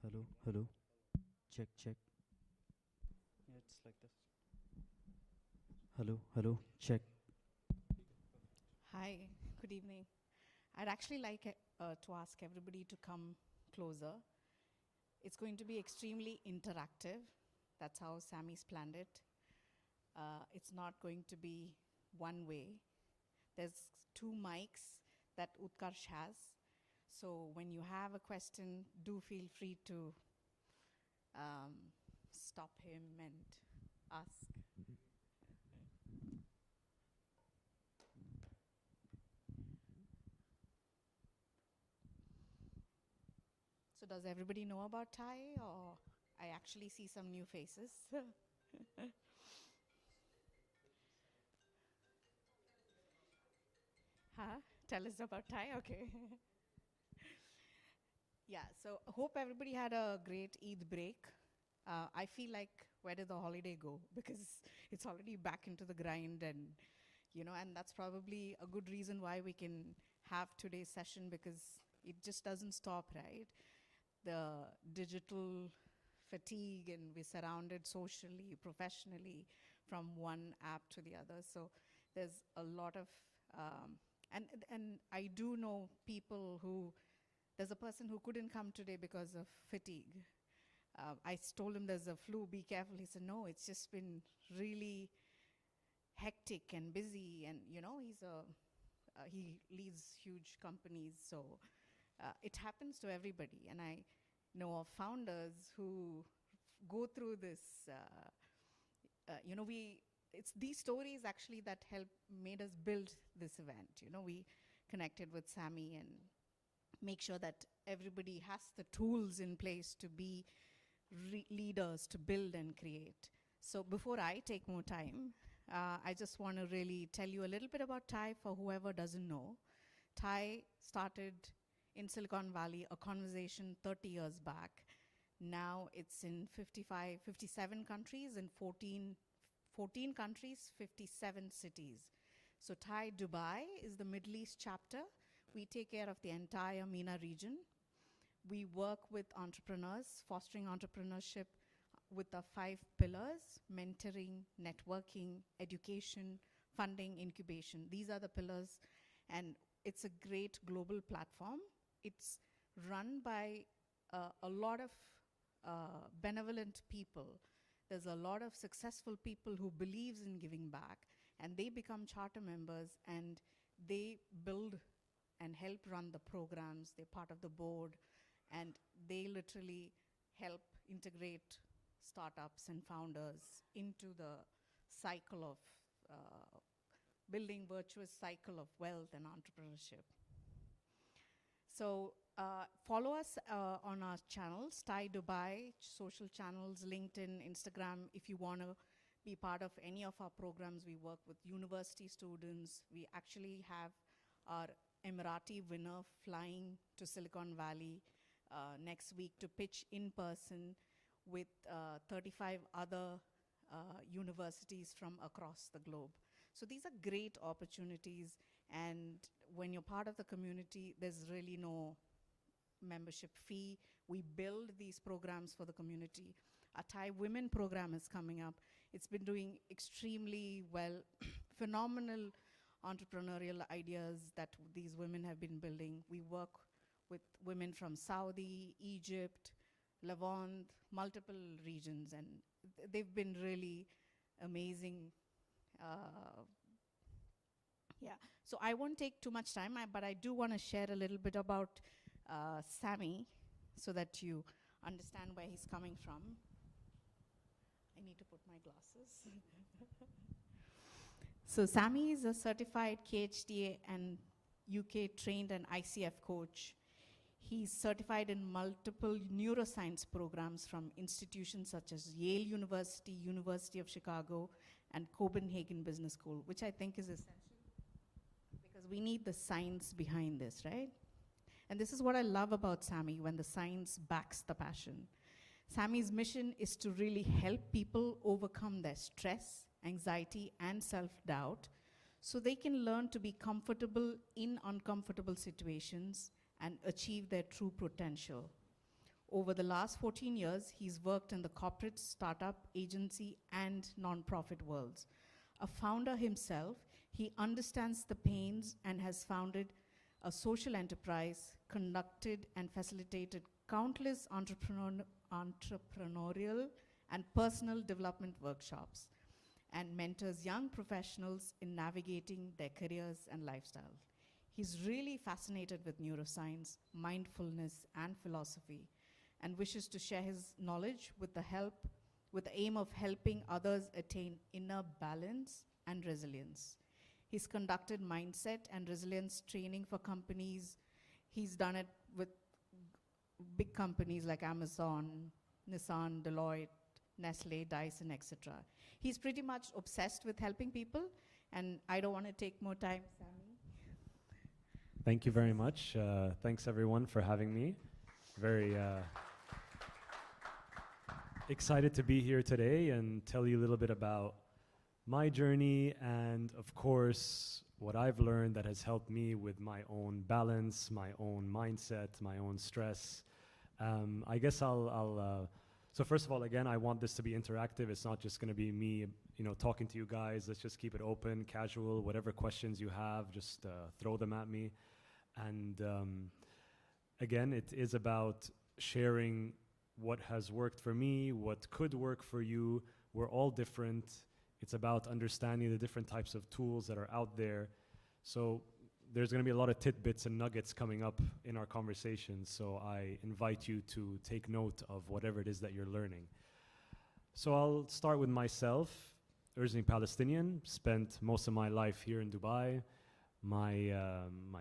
Hello, hello. Check, check. Yeah, it's like this. Hello, hello. Check. Hi, good evening. I'd actually like to ask everybody to come closer. It's going to be extremely interactive. That's how Sammy's planned it. It's not going to be one way. There's two mics that Utkarsh has. So when you have a question, do feel free to stop him and ask. So does everybody know about Thai, or I actually see some new faces? Huh? Tell us about Thai? Okay. Yeah, so hope everybody had a great Eid break. I feel like, where did the holiday go? Because it's already back into the grind, and that's probably a good reason why we can have today's session, because it just doesn't stop, right? The digital fatigue, and we're surrounded socially, professionally, from one app to the other. So there's a lot of, and I do know people who, there's a person who couldn't come today because of fatigue. Told him there's a flu, be careful. He said, no, it's just been really hectic and busy. And, he leads huge companies. So it happens to everybody. And I know of founders who go through this, it's these stories actually that helped made us build this event. We connected with Sammy and make sure that everybody has the tools in place to be leaders, to build and create. So before I take more time, I just want to really tell you a little bit about Thai for whoever doesn't know. Thai started in Silicon Valley, a conversation 30 years back. Now it's in 57 countries, in 14 countries, 57 cities. So Thai Dubai is the Middle East chapter. We take care of the entire MENA region. We work with entrepreneurs, fostering entrepreneurship with the 5 pillars: mentoring, networking, education, funding, incubation. These are the pillars, and it's a great global platform. It's run by a lot of benevolent people. There's a lot of successful people who believes in giving back, and they become charter members, and they build and help run the programs. They're part of the board, and they literally help integrate startups and founders into the cycle of building virtuous cycle of wealth and entrepreneurship. So follow us on our channels, Thai Dubai, social channels, LinkedIn, Instagram. If you want to be part of any of our programs, we work with university students. We actually have our Emirati winner flying to Silicon Valley next week to pitch in person with 35 other universities from across the globe. So these are great opportunities, and when you're part of the community, there's really no membership fee. We build these programs for the community. Our Thai Women program is coming up. It's been doing extremely well, phenomenal entrepreneurial ideas that these women have been building. We work with women from Saudi, Egypt, Levant, multiple regions, and they've been really amazing. Yeah, so I won't take too much time, but I do want to share a little bit about Sammy so that you understand where he's coming from. I need to put my glasses. So Sammy is a certified KHDA and UK trained and ICF coach. He's certified in multiple neuroscience programs from institutions such as Yale University, University of Chicago, and Copenhagen Business School, which I think is essential because we need the science behind this, right? And this is what I love about Sammy, when the science backs the passion. Sammy's mission is to really help people overcome their stress, anxiety, and self-doubt so they can learn to be comfortable in uncomfortable situations and achieve their true potential. Over the last 14 years, he's worked in the corporate, startup, agency, and nonprofit worlds. A founder himself, he understands the pains and has founded a social enterprise, conducted and facilitated countless entrepreneurial and personal development workshops, and mentors young professionals in navigating their careers and lifestyle. He's really fascinated with neuroscience, mindfulness, and philosophy, and wishes to share his knowledge with the aim of helping others attain inner balance and resilience. He's conducted mindset and resilience training for companies. He's done it with big companies like Amazon, Nissan, Deloitte, Nestle, Dyson, etc. He's pretty much obsessed with helping people, and I don't want to take more time, Sammy. Thank you very much. Thanks everyone for having me. Very excited to be here today and tell you a little bit about my journey and, of course, what I've learned that has helped me with my own balance, my own mindset, my own stress. I guess so first of all, again, I want this to be interactive. It's not just going to be me, talking to you guys. Let's just keep it open, casual, whatever questions you have, just throw them at me. And again, it is about sharing what has worked for me, what could work for you. We're all different. It's about understanding the different types of tools that are out there. So there's going to be a lot of tidbits and nuggets coming up in our conversations. So I invite you to take note of whatever it is that you're learning. So I'll start with myself. Originally Palestinian, spent most of my life here in Dubai. My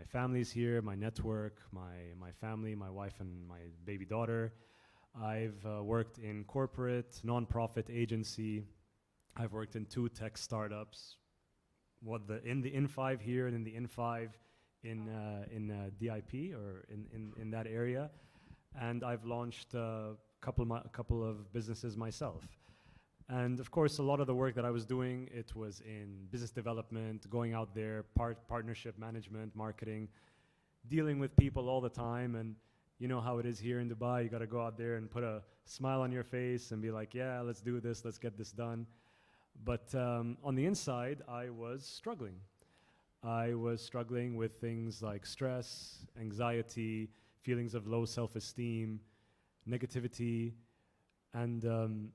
family's here, my network, my family, my wife and my baby daughter. I've worked in corporate, nonprofit agency. I've worked in 2 tech startups. In the N5 here and in the N5 in DIP or in that area. And I've launched a couple of businesses myself. And of course, a lot of the work that I was doing, it was in business development, going out there, partnership management, marketing, dealing with people all the time. And you know how it is here in Dubai. You got to go out there and put a smile on your face and be like, yeah, let's do this, let's get this done. But on the inside, I was struggling. I was struggling with things like stress, anxiety, feelings of low self-esteem, negativity, and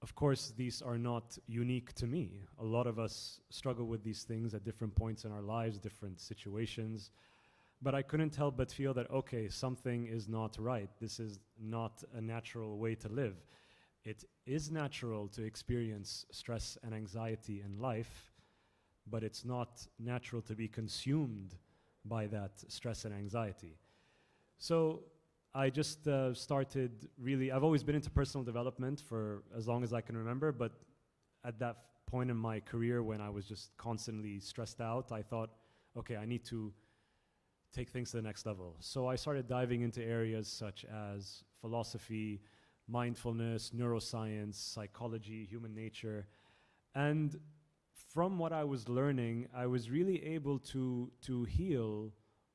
of course, these are not unique to me. A lot of us struggle with these things at different points in our lives, different situations. But I couldn't help but feel that, okay, something is not right. This is not a natural way to live. It is natural to experience stress and anxiety in life, but it's not natural to be consumed by that stress and anxiety. So I just started really, I've always been into personal development for as long as I can remember, but at that point in my career when I was just constantly stressed out, I thought, okay, I need to take things to the next level. So I started diving into areas such as philosophy, mindfulness, neuroscience, psychology, human nature. And from what I was learning, I was really able to heal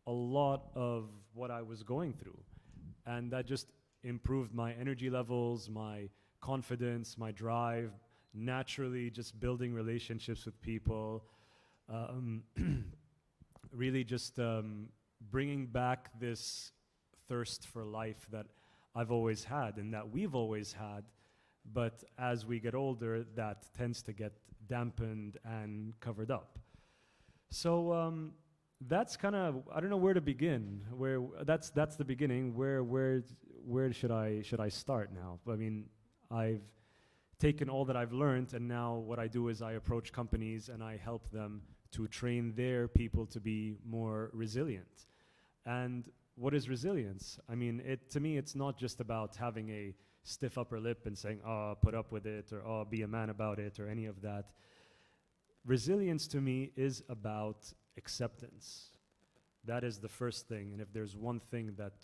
a lot of what I was going through. And that just improved my energy levels, my confidence, my drive, naturally just building relationships with people, really just bringing back this thirst for life that I've always had and that we've always had, but as we get older, that tends to get dampened and covered up. So that's kind of, I don't know where to begin. That's the beginning. Where should I start now? I mean, I've taken all that I've learned, and now what I do is I approach companies and I help them to train their people to be more resilient. And what is resilience? I mean, to me, it's not just about having a stiff upper lip and saying, oh, put up with it, or oh, be a man about it, or any of that. Resilience to me is about acceptance. That is the first thing. And if there's one thing that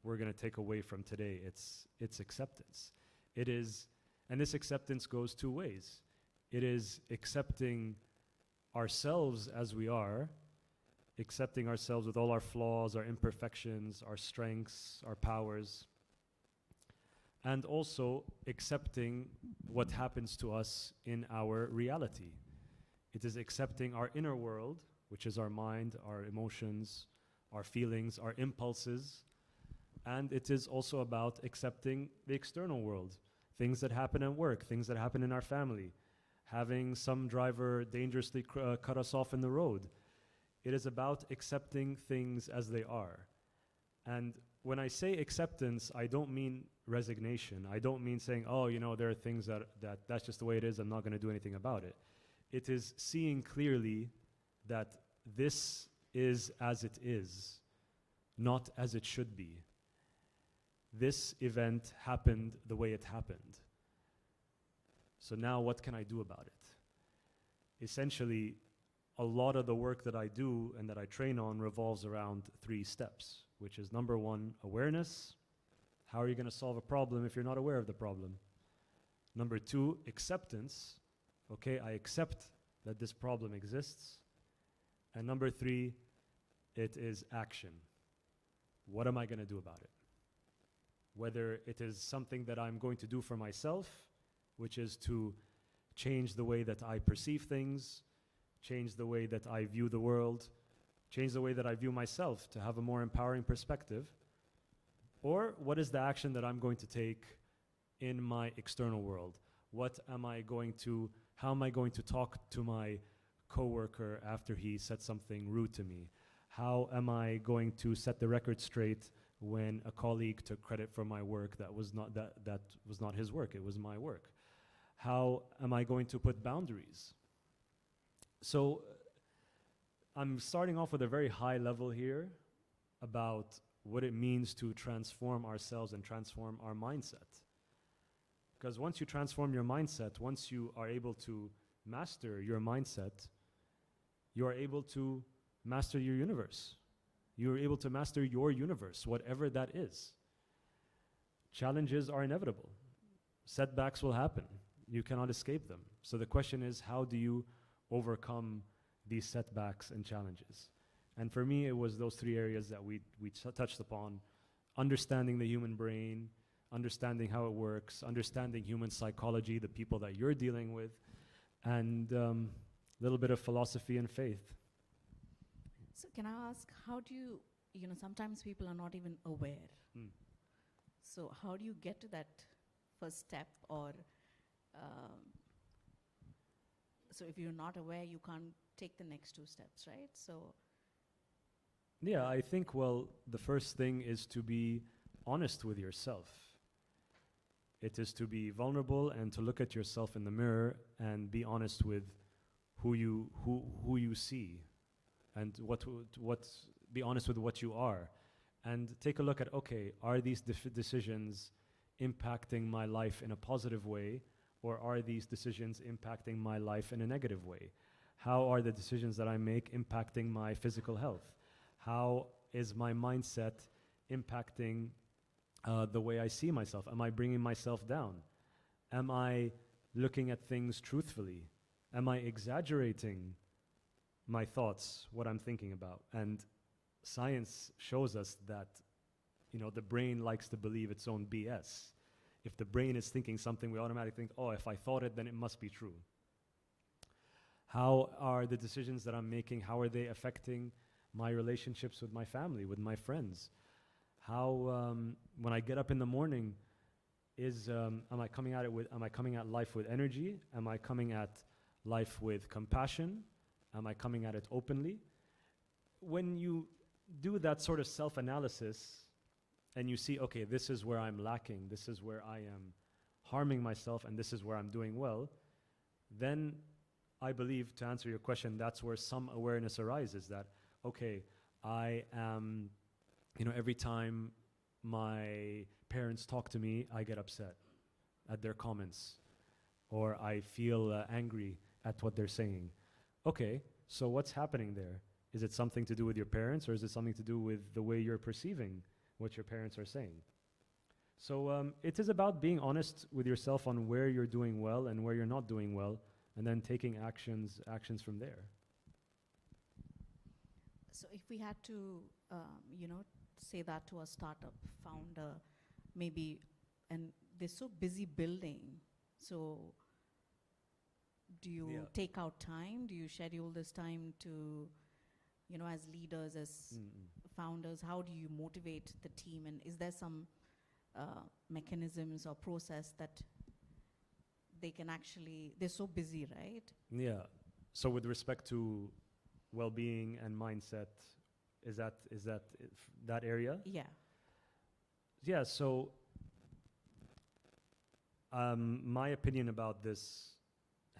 we're going to take away from today, it's acceptance. It is, and this acceptance goes 2 ways. It is accepting ourselves as we are, accepting ourselves with all our flaws, our imperfections, our strengths, our powers, and also accepting what happens to us in our reality. It is accepting our inner world, which is our mind, our emotions, our feelings, our impulses, and it is also about accepting the external world, things that happen at work, things that happen in our family, having some driver dangerously cut us off in the road. It is about accepting things as they are. And when I say acceptance, I don't mean resignation. I don't mean saying, oh, you know, there are things that's just the way it is, I'm not going to do anything about it. It is seeing clearly that this is as it is, not as it should be. This event happened the way it happened. So now what can I do about it? Essentially, a lot of the work that I do and that I train on revolves around 3 steps, which is number 1, awareness. How are you going to solve a problem if you're not aware of the problem? Number 2, acceptance. Okay, I accept that this problem exists. And number 3, it is action. What am I going to do about it? Whether it is something that I'm going to do for myself, which is to change the way that I perceive things, change the way that I view the world, change the way that I view myself to have a more empowering perspective, or what is the action that I'm going to take in my external world? How am I going to talk to my coworker after he said something rude to me? How am I going to set the record straight when a colleague took credit for my work that was not his work, it was my work? How am I going to put boundaries? So I'm starting off with a very high level here about what it means to transform ourselves and transform our mindset. Because once you transform your mindset, once you are able to master your mindset, you are able to master your universe. You are able to master your universe, whatever that is. Challenges are inevitable. Setbacks will happen. You cannot escape them. So the question is, how do you overcome these setbacks and challenges? And for me, it was those 3 areas that we touched upon: understanding the human brain, understanding how it works, understanding human psychology, the people that you're dealing with, and a little bit of philosophy and faith. So can I ask, how do you, sometimes people are not even aware. So how do you get to that first step? Or so if you're not aware, you can't take the next 2 steps, right? So Yeah, I think, well, the first thing is to be honest with yourself. It is to be vulnerable and to look at yourself in the mirror and be honest with who you see, and be honest with what you are, and take a look at, okay, are these decisions impacting my life in a positive way, or are these decisions impacting my life in a negative way? How are the decisions that I make impacting my physical health? How is my mindset impacting the way I see myself? Am I bringing myself down? Am I looking at things truthfully? Am I exaggerating my thoughts, what I'm thinking about? And science shows us that, the brain likes to believe its own BS. If the brain is thinking something, we automatically think, oh, if I thought it, then it must be true. How are the decisions that I'm making, how are they affecting my relationships with my family, with my friends? How, when I get up in the morning, am I coming at life with energy? Am I coming at life with compassion? Am I coming at it openly? When you do that sort of self-analysis and you see, okay, this is where I'm lacking, this is where I am harming myself, and this is where I'm doing well, then I believe, to answer your question, that's where some awareness arises, that, okay, I am, every time my parents talk to me, I get upset at their comments, or I feel angry at what they're saying. Okay, so what's happening there? Is it something to do with your parents, or is it something to do with the way you're perceiving what your parents are saying? So it is about being honest with yourself on where you're doing well and where you're not doing well, and then taking actions from there. So if we had to, say that to a startup founder, maybe, and they're so busy building. So do you Yeah. take out time? Do you schedule this time to, as leaders, as founders, how do you motivate the team? And is there some mechanisms or process that they can actually, they're so busy, right? Yeah. So with respect to well-being and mindset, is that that area? Yeah. Yeah. So my opinion about this,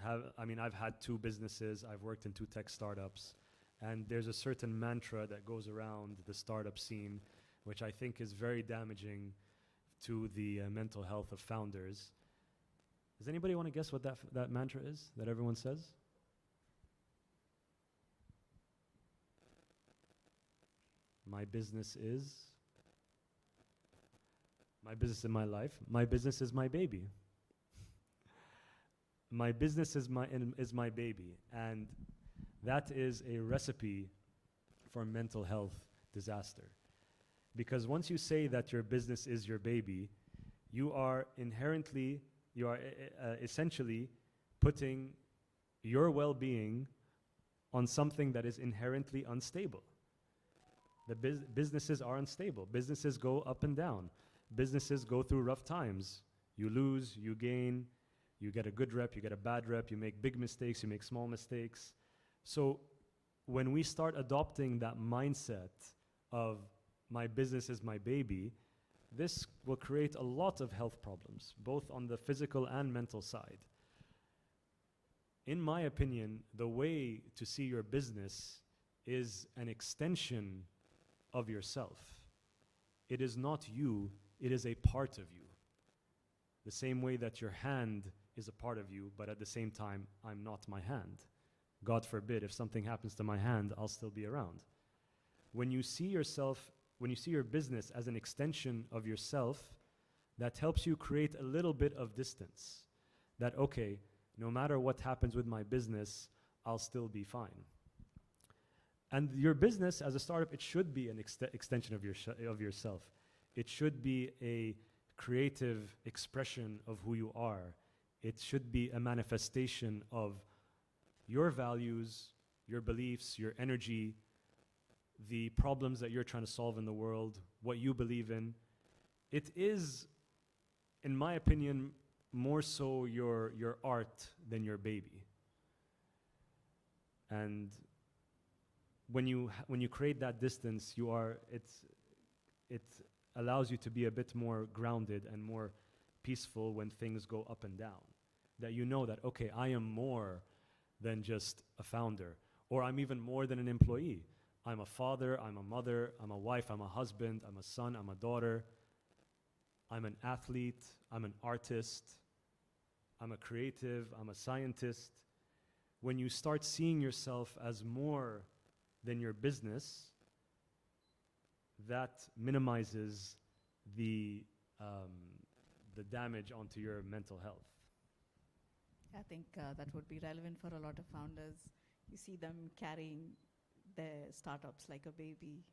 I've had 2 businesses. I've worked in 2 tech startups, and there's a certain mantra that goes around the startup scene, which I think is very damaging to the mental health of founders. Does anybody want to guess what that mantra is that everyone says? My business is in my life. My business is my baby. My business is my baby, and that is a recipe for mental health disaster. Because once you say that your business is your baby, you are essentially putting your well-being on something that is inherently unstable. The businesses are unstable. Businesses go up and down. Businesses go through rough times. You lose, you gain, you get a good rep, you get a bad rep, you make big mistakes, you make small mistakes. So when we start adopting that mindset of my business is my baby, this will create a lot of health problems, both on the physical and mental side. In my opinion, the way to see your business is an extension of yourself. It is not you, it is a part of you. The same way that your hand is a part of you, but at the same time, I'm not my hand. God forbid, if something happens to my hand, I'll still be around. When you see your business as an extension of yourself, that helps you create a little bit of distance. That, okay, no matter what happens with my business, I'll still be fine. And your business as a startup, it should be an extension of yourself. It should be a creative expression of who you are. It should be a manifestation of your values, your beliefs, your energy, the problems that you're trying to solve in the world, what you believe in. It is, in my opinion, more so your art than your baby. And when you create that distance, it allows you to be a bit more grounded and more peaceful when things go up and down. That you know that, okay, I am more than just a founder, or I'm even more than an employee. I'm a father, I'm a mother, I'm a wife, I'm a husband, I'm a son, I'm a daughter, I'm an athlete, I'm an artist, I'm a creative, I'm a scientist. When you start seeing yourself as more than your business, that minimizes the damage onto your mental health. I think that would be relevant for a lot of founders. You see them carrying their startups like a baby.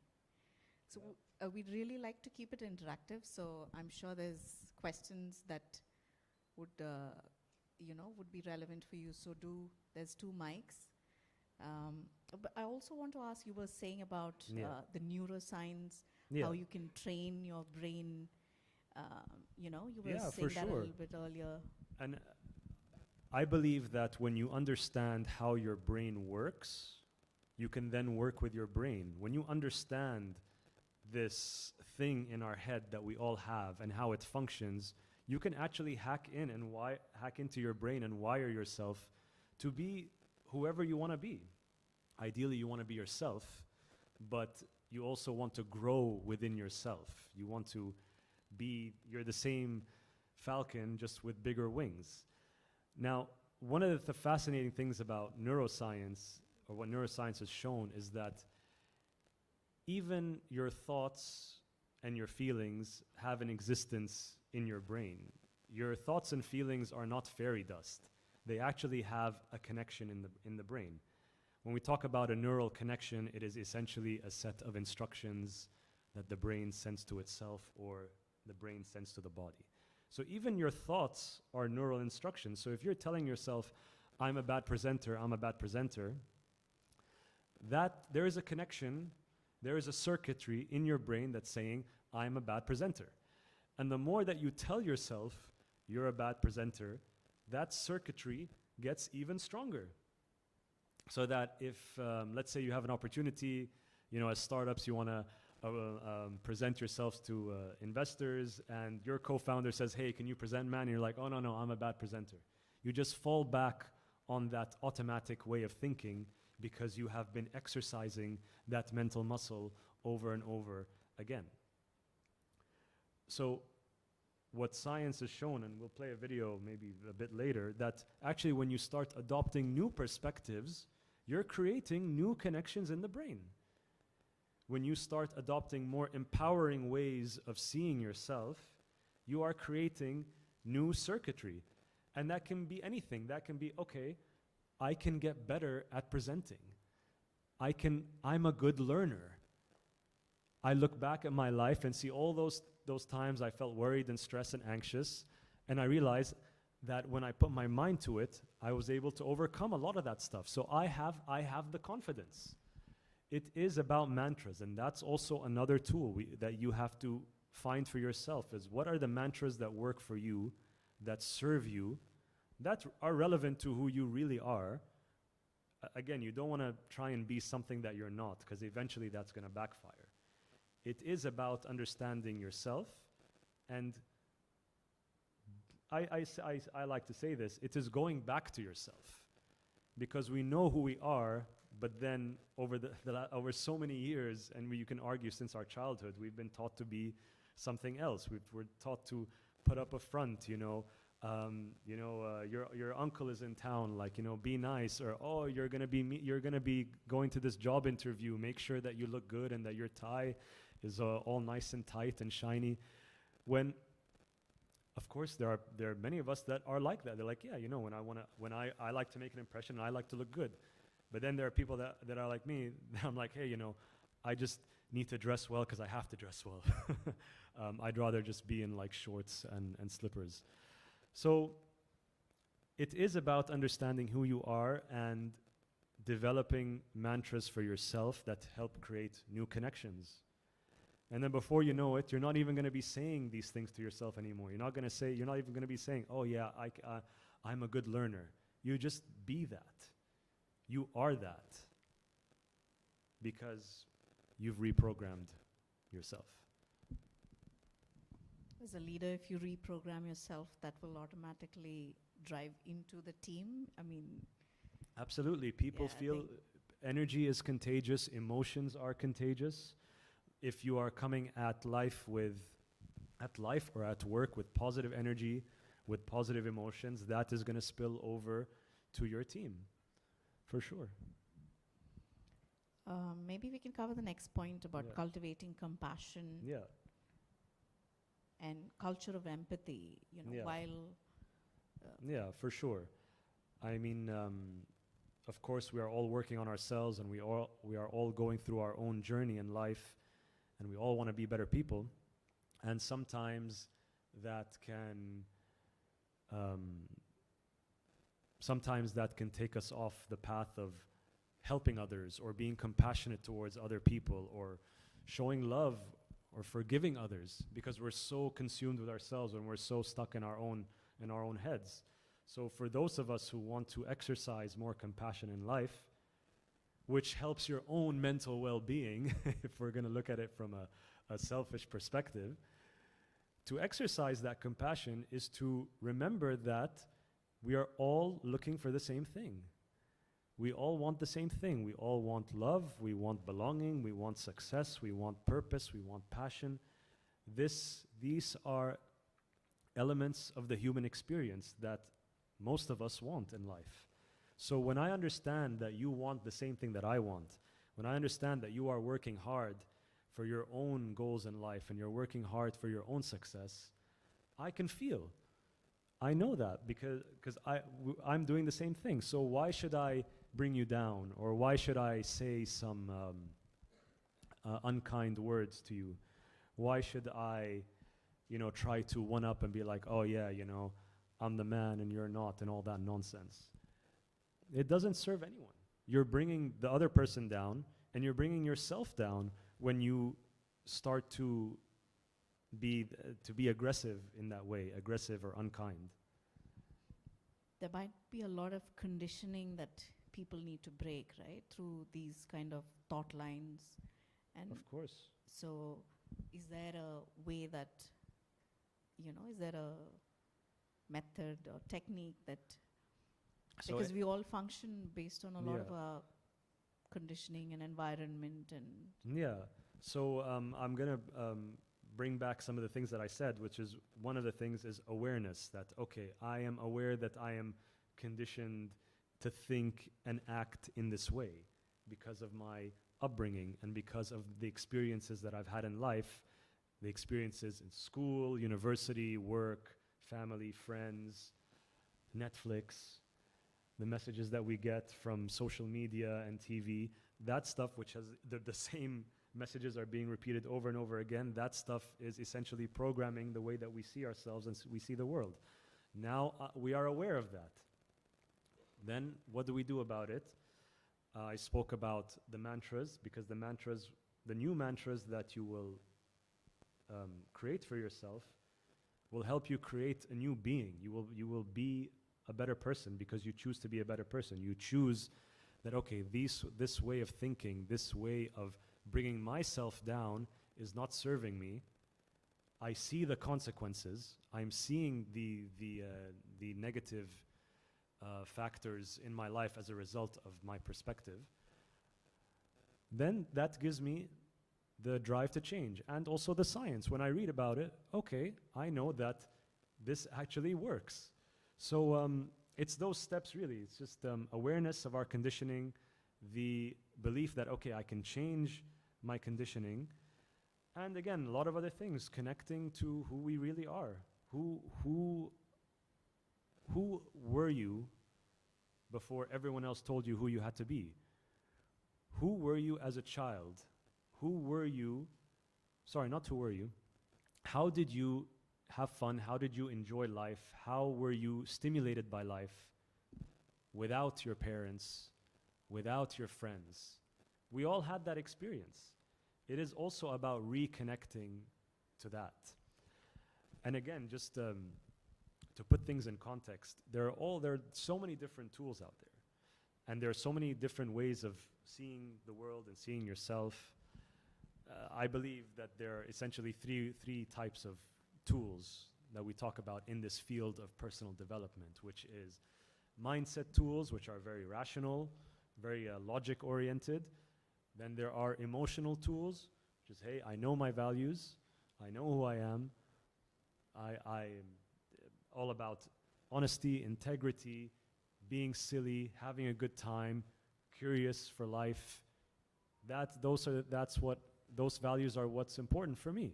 So we'd really like to keep it interactive. So I'm sure there's questions that would be relevant for you. So there's 2 mics. But I also want to ask, you were saying about the neuroscience, how you can train your brain. You were saying that a little bit earlier. And I believe that when you understand how your brain works, you can then work with your brain. When you understand this thing in our head that we all have and how it functions, you can actually hack into your brain and wire yourself to be whoever you want to be. Ideally, you want to be yourself, but you also want to grow within yourself. You're the same falcon, just with bigger wings. Now, one of the fascinating things about neuroscience, or what neuroscience has shown, is that even your thoughts and your feelings have an existence in your brain. Your thoughts and feelings are not fairy dust. They actually have a connection in the brain. When we talk about a neural connection, it is essentially a set of instructions that the brain sends to itself or the brain sends to the body. So even your thoughts are neural instructions. So if you're telling yourself, I'm a bad presenter, that there is a connection, there is a circuitry in your brain that's saying, I'm a bad presenter. And the more that you tell yourself you're a bad presenter, that circuitry gets even stronger. So that if, let's say you have an opportunity, as startups, you want to present yourselves to investors, and your co-founder says, hey, can you present, man? And you're like, oh, no, I'm a bad presenter. You just fall back on that automatic way of thinking because you have been exercising that mental muscle over and over again. So what science has shown, and we'll play a video maybe a bit later, that actually when you start adopting new perspectives, you're creating new connections in the brain. When you start adopting more empowering ways of seeing yourself, you are creating new circuitry. And that can be anything. That can be, okay, I can get better at presenting. I'm a good learner. I look back at my life and see all those times I felt worried and stressed and anxious, and I realized that when I put my mind to it, I was able to overcome a lot of that stuff. So I have the confidence. It is about mantras, and that's also another tool that you have to find for yourself, is what are the mantras that work for you, that serve you, that are relevant to who you really are. Again, you don't want to try and be something that you're not, because eventually that's going to backfire. It is about understanding yourself, and I like to say this, it is going back to yourself, because we know who we are, but then over so many years, and you can argue since our childhood, we've been taught to be something else. We're taught to put up a front, your uncle is in town, be nice, or oh, you're gonna be going to this job interview. Make sure that you look good and that your tie is all nice and tight and shiny. When, of course, there are many of us that are like that. They're like, yeah, when I like to make an impression and I like to look good. But then there are people that are like me. I'm like, hey, I just need to dress well because I have to dress well. I'd rather just be in shorts and slippers. So it is about understanding who you are and developing mantras for yourself that help create new connections. And then before you know it, you're not even going to be saying these things to yourself anymore. You're not even going to be saying, oh yeah, I'm a good learner. You just be that. You are that because you've reprogrammed yourself. As a leader, if you reprogram yourself, that will automatically drive into the team. Absolutely. People feel energy is contagious, emotions are contagious. If you are coming at life or at work with positive energy, with positive emotions, that is going to spill over to your team, for sure. Maybe we can cover the next point about cultivating compassion. Yeah. And culture of empathy, while... yeah, for sure. Of course, we are all working on ourselves, and we are all going through our own journey in life, and we all want to be better people. And sometimes that can take us off the path of helping others, or being compassionate towards other people, or showing love, or forgiving others, because we're so consumed with ourselves and we're so stuck in our own heads. So for those of us who want to exercise more compassion in life, which helps your own mental well-being, if we're going to look at it from a selfish perspective, to exercise that compassion is to remember that we are all looking for the same thing. We all want the same thing. We all want love, we want belonging, we want success, we want purpose, we want passion. These are elements of the human experience that most of us want in life. So when I understand that you want the same thing that I want, when I understand that you are working hard for your own goals in life and you're working hard for your own success, I can feel. I know that because I'm doing the same thing. So why should I bring you down, or why should I say some unkind words to you? Why should I try to one up and be like, oh yeah, I'm the man and you're not, and all that nonsense. It doesn't serve anyone. You're bringing the other person down, and you're bringing yourself down when you start to be aggressive in that way, aggressive or unkind. There might be a lot of conditioning that people need to break, right, through these kind of thought lines. And Of course. so, is there a way that, is there a method or technique that, So because it- we all function based on a lot of Yeah. our conditioning and environment and Yeah. So I'm going to bring back some of the things that I said, which is one of the things is awareness that, okay, I am aware that I am conditioned to think and act in this way because of my upbringing and because of the experiences that I've had in life, the experiences in school, university, work, family, friends, Netflix, the messages that we get from social media and TV, that stuff which has the same messages are being repeated over and over again, that stuff is essentially programming the way that we see ourselves and we see the world. Now we are aware of that. Then what do we do about it? I spoke about the mantras, because the new mantras that you will create for yourself will help you create a new being. You will be a better person because you choose to be a better person. You choose that, okay, this way of thinking, this way of bringing myself down is not serving me. I see the consequences. I'm seeing the negative factors in my life as a result of my perspective. Then that gives me the drive to change, and also the science. When I read about it, okay, I know that this actually works. So it's those steps really. It's just awareness of our conditioning, the belief that, okay, I can change my conditioning, and again, a lot of other things, connecting to who we really are. Who were you before everyone else told you who you had to be? Who were you as a child? Who were you? Sorry, not who were you. How did you have fun? How did you enjoy life? How were you stimulated by life without your parents, without your friends? We all had that experience. It is also about reconnecting to that. And again, just to put things in context, there are so many different tools out there. And there are so many different ways of seeing the world and seeing yourself. I believe that there are essentially three types of tools that we talk about in this field of personal development, which is mindset tools, which are very rational, very logic-oriented. Then there are emotional tools, which is, hey, I know my values, I know who I am, I'm all about honesty, integrity, being silly, having a good time, curious for life. Those values are what's important for me.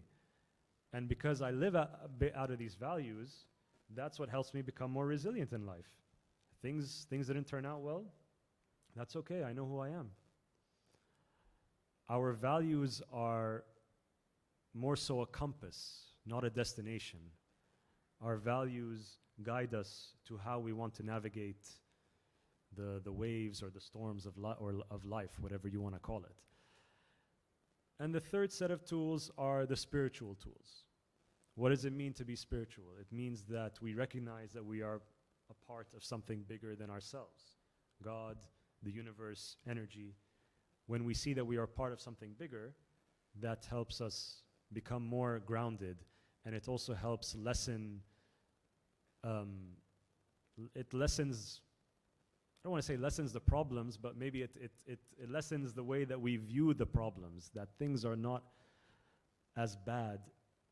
And because I live a bit out of these values, that's what helps me become more resilient in life. Things didn't turn out well, that's okay, I know who I am. Our values are more so a compass, not a destination. Our values guide us to how we want to navigate the waves or the storms of life, whatever you want to call it. And the third set of tools are the spiritual tools. What does it mean to be spiritual? It means that we recognize that we are a part of something bigger than ourselves. God, the universe, energy. When we see that we are part of something bigger, that helps us become more grounded, and it also helps lessen, it lessens, I don't want to say lessens the problems, but maybe it lessens the way that we view the problems, that things are not as bad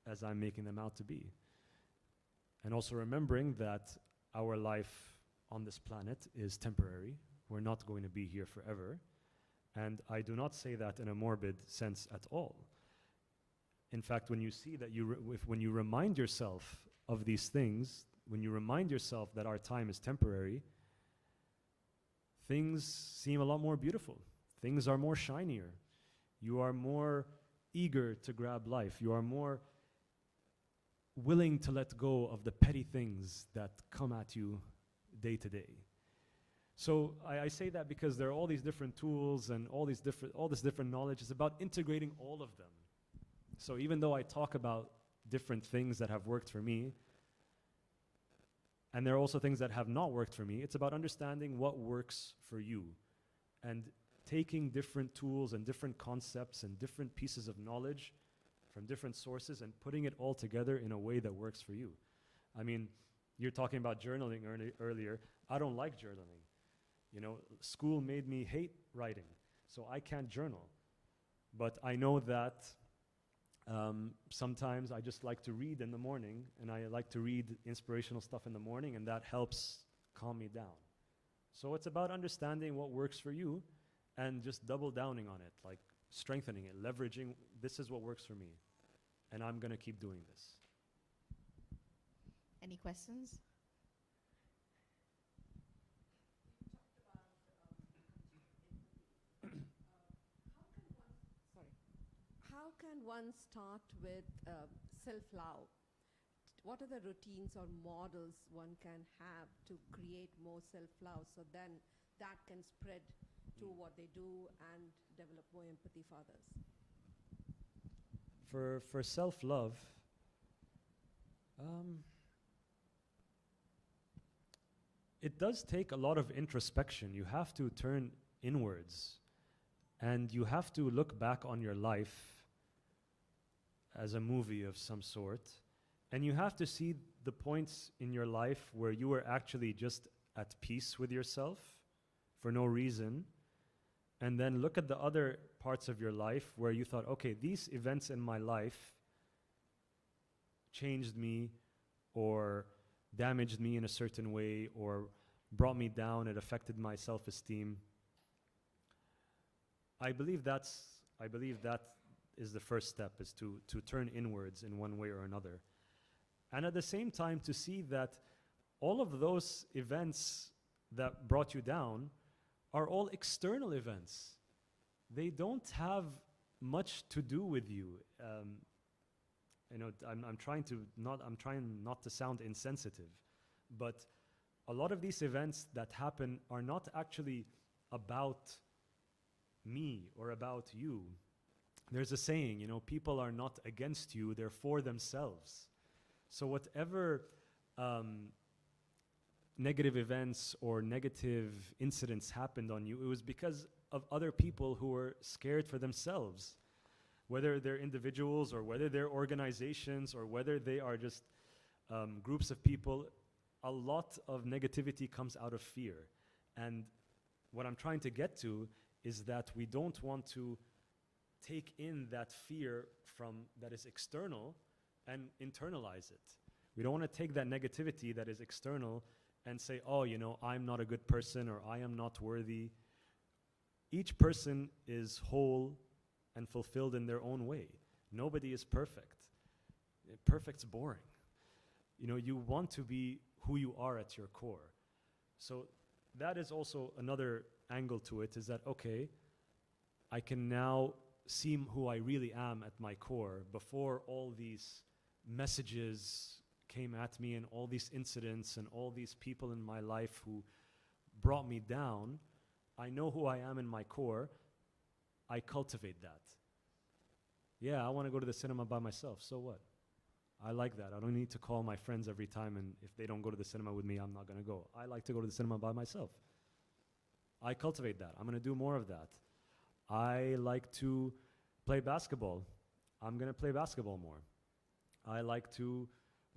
as I'm making them out to be. And also remembering that our life on this planet is temporary. We're not going to be here forever. And I do not say that in a morbid sense at all. In fact, when you see that when you remind yourself of these things, when you remind yourself that our time is temporary, things seem a lot more beautiful. Things are more shinier. You are more eager to grab life. You are more willing to let go of the petty things that come at you day to day. So I say that because there are all these different tools and all this different knowledge. It's about integrating all of them. So even though I talk about different things that have worked for me, and there are also things that have not worked for me, it's about understanding what works for you and taking different tools and different concepts and different pieces of knowledge from different sources and putting it all together in a way that works for you. I mean, you're talking about journaling earlier. I don't like journaling. You know, school made me hate writing, so I can't journal. But I know that sometimes I just like to read in the morning, and I like to read inspirational stuff in the morning, and that helps calm me down. So it's about understanding what works for you and just double downing on it, like strengthening it, leveraging, this is what works for me, and I'm going to keep doing this. Any questions? How can one start with self-love? What are the routines or models one can have to create more self-love so then that can spread to what they do and develop more empathy for others? For self-love, it does take a lot of introspection. You have to turn inwards, and you have to look back on your life as a movie of some sort, and you have to see the points in your life where you were actually just at peace with yourself for no reason, and then look at the other parts of your life where you thought, okay, these events in my life changed me or damaged me in a certain way or brought me down, it affected my self-esteem. I believe that is the first step, is to turn inwards in one way or another. And at the same time to see that all of those events that brought you down are all external events. They don't have much to do with you. You know, I'm trying not to sound insensitive, but a lot of these events that happen are not actually about me or about you. There's a saying, you know, people are not against you, they're for themselves. So whatever negative events or negative incidents happened on you, it was because of other people who were scared for themselves. Whether they're individuals or whether they're organizations or whether they are just groups of people, a lot of negativity comes out of fear. And what I'm trying to get to is that we don't want to take in that fear that is external and internalize it. We don't want to take that negativity that is external and say, oh, you know, I'm not a good person or I am not worthy. Each person is whole and fulfilled in their own way. Nobody is perfect. Perfect's boring. You know, you want to be who you are at your core. So that is also another angle to it, is that, okay, I can now see who I really am at my core before all these messages came at me and all these incidents and all these people in my life who brought me down. I know who I am in my core. I cultivate that. Yeah, I want to go to the cinema by myself, so what? I like that. I don't need to call my friends every time, and if they don't go to the cinema with me, I'm not going to go. I like to go to the cinema by myself. I cultivate that. I'm going to do more of that. I like to play basketball. I'm going to play basketball more. I like to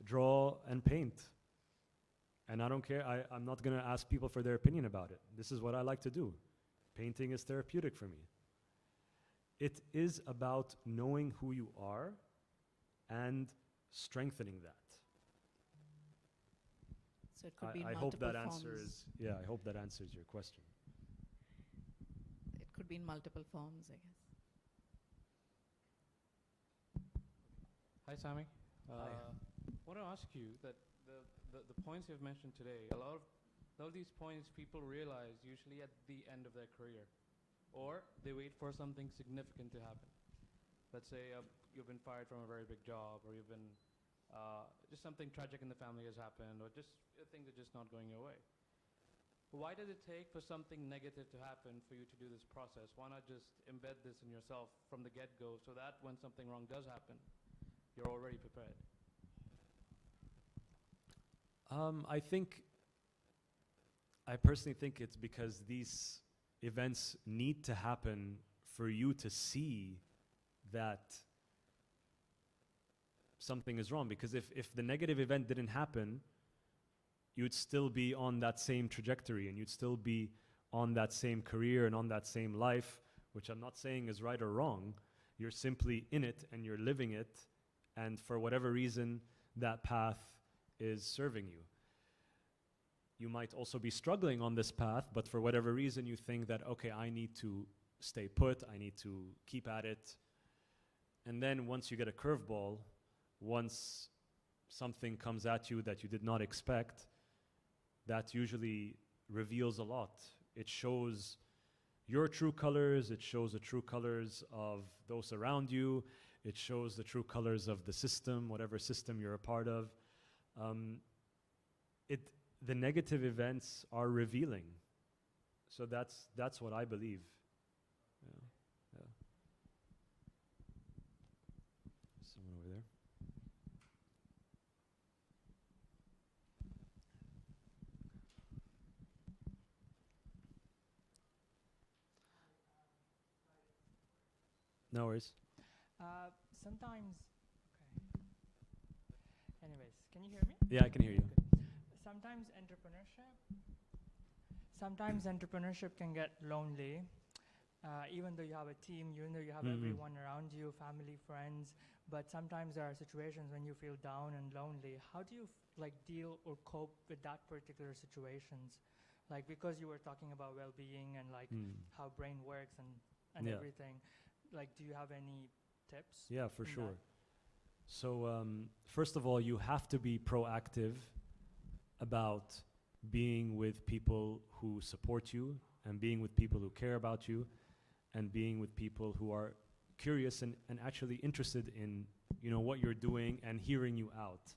draw and paint. And I don't care. I'm not going to ask people for their opinion about it. This is what I like to do. Painting is therapeutic for me. It is about knowing who you are and strengthening that. So it could be in I hope multiple that forms. I hope that answers your question. It could be in multiple forms, I guess. Hi, Sami. Hi. I want to ask you that the points you've mentioned today, a lot of these points people realize usually at the end of their career, or they wait for something significant to happen. Let's say you've been fired from a very big job, or you've been just something tragic in the family has happened, or just things are just not going your way. Why does it take for something negative to happen for you to do this process? Why not just embed this in yourself from the get-go so that when something wrong does happen, you're already prepared? I personally think it's because these events need to happen for you to see that something is wrong. Because if the negative event didn't happen, you'd still be on that same trajectory and you'd still be on that same career and on that same life, which I'm not saying is right or wrong. You're simply in it and you're living it, and for whatever reason, that path is serving you. You might also be struggling on this path, but for whatever reason you think that, okay, I need to stay put, I need to keep at it. And then once you get a curveball, once something comes at you that you did not expect, that usually reveals a lot. It shows your true colors, it shows the true colors of those around you, it shows the true colors of the system, whatever system you're a part of. The negative events are revealing. So that's what I believe. Yeah. Someone over there. No worries. Sometimes, okay. Anyways, can you hear me? Yeah, I can hear you. Good. Sometimes entrepreneurship can get lonely, even though you have a team, even though you have everyone around you, family, friends. But sometimes there are situations when you feel down and lonely. How do you deal or cope with that particular situations? Like, because you were talking about well-being and how brain works and Yeah. everything. Like, do you have any tips? Yeah, for in sure. that? So first of all, you have to be proactive about being with people who support you and being with people who care about you and being with people who are curious and actually interested in what you're doing and hearing you out.